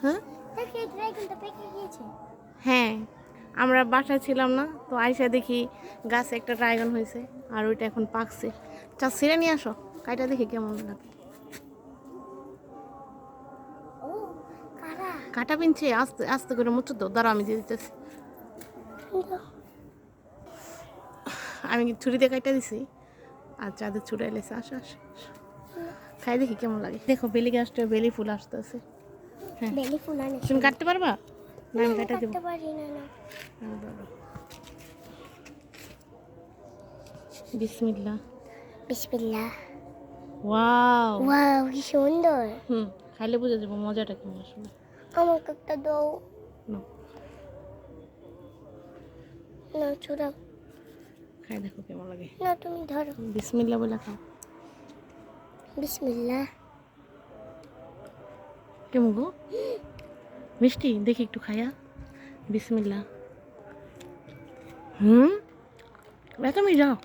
হ্যাঁ ড্রাগনটা পেকে গিয়েছে। হ্যাঁ, আমরা বাসায় ছিলাম না তো আইসা দেখি গাছে একটা ড্রাগন হয়েছে আর ওইটা এখন পাকছে। চা ছিঁড়ে নিয়ে আসো, কাইটা দেখি কেমন লাগে। ও কারা কাটা পিনছে, আস্তে আস্তে করে মুচো তো, দাঁড়া আমি দিয়ে দিতেছি। আমি ছুরি দিয়ে কাইটা দিছি আর চাঁদের ছুড়ে এলেছে। আসো আসো আসো। খাই দেখি কেমন লাগে। দেখো বেলি গাছটা বেলি ফুল আসতেছে। হ্যাঁ, বেলি ফুল আনে। তুমি কাটতে পারবা? না আমি কাটা দেবো। কাটতে পারি না না। বিসমিল্লাহ। বিসমিল্লাহ। ওয়াও ওয়াও কি সুন্দর। খাইলে বুঝে যাবো মজাটা কেমন আসলে। আমাকে একটা দাও নাও, না চুরা। খাই দেখো কেমন লাগে। না তুমি ধরো। বিসমিল্লাহ বলে খাও। বিসমিল্লাহ। কেমন গো? মিষ্টি, দেখি একটু খাইয়া। বিসমিল্লাহ। তুমি যাও।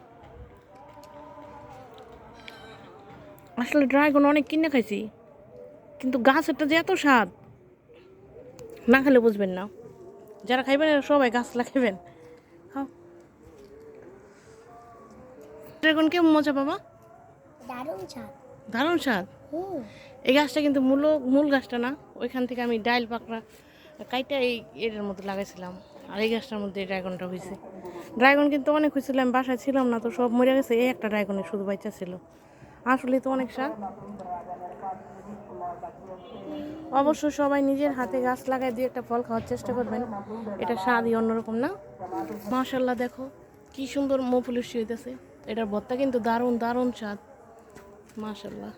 আসলে ড্রাগন অনেক কিনে খাইছি, কিন্তু গাছেরটা যে এত স্বাদ, না খেলে বুঝবেন না। যারা খাইবেন এরা সবাই গাছ লাগাইবেন। খাও। ড্রাগন কেমন মজা বাবা? দারুণ স্বাদ। দারুণ স্বাদ। এই গাছটা কিন্তু মূল গাছটা না, ওইখান থেকে আমি ডাইল পাকড়া কাইটা এই এর মধ্যে লাগাইছিলাম। আর এই গাছটার মধ্যে ড্রাগনটা হয়েছে। ড্রাগন কিন্তু অনেক হয়েছিল, আমি বাসায় ছিলাম না তো সব মরে গেছে। এই একটা ড্রাগনের শুধু বাচ্চা ছিল। আসলে তো অনেক স্বাদ। অবশ্য সবাই নিজের হাতে গাছ লাগায় দিয়ে একটা ফল খাওয়ার চেষ্টা করবেন, এটা স্বাদই অন্যরকম না? মাশাআল্লাহ, দেখো কি সুন্দর মৌফুলের হইতেছে। এটার ভর্তা কিন্তু দারুণ দারুণ স্বাদ। মাশাআল্লাহ।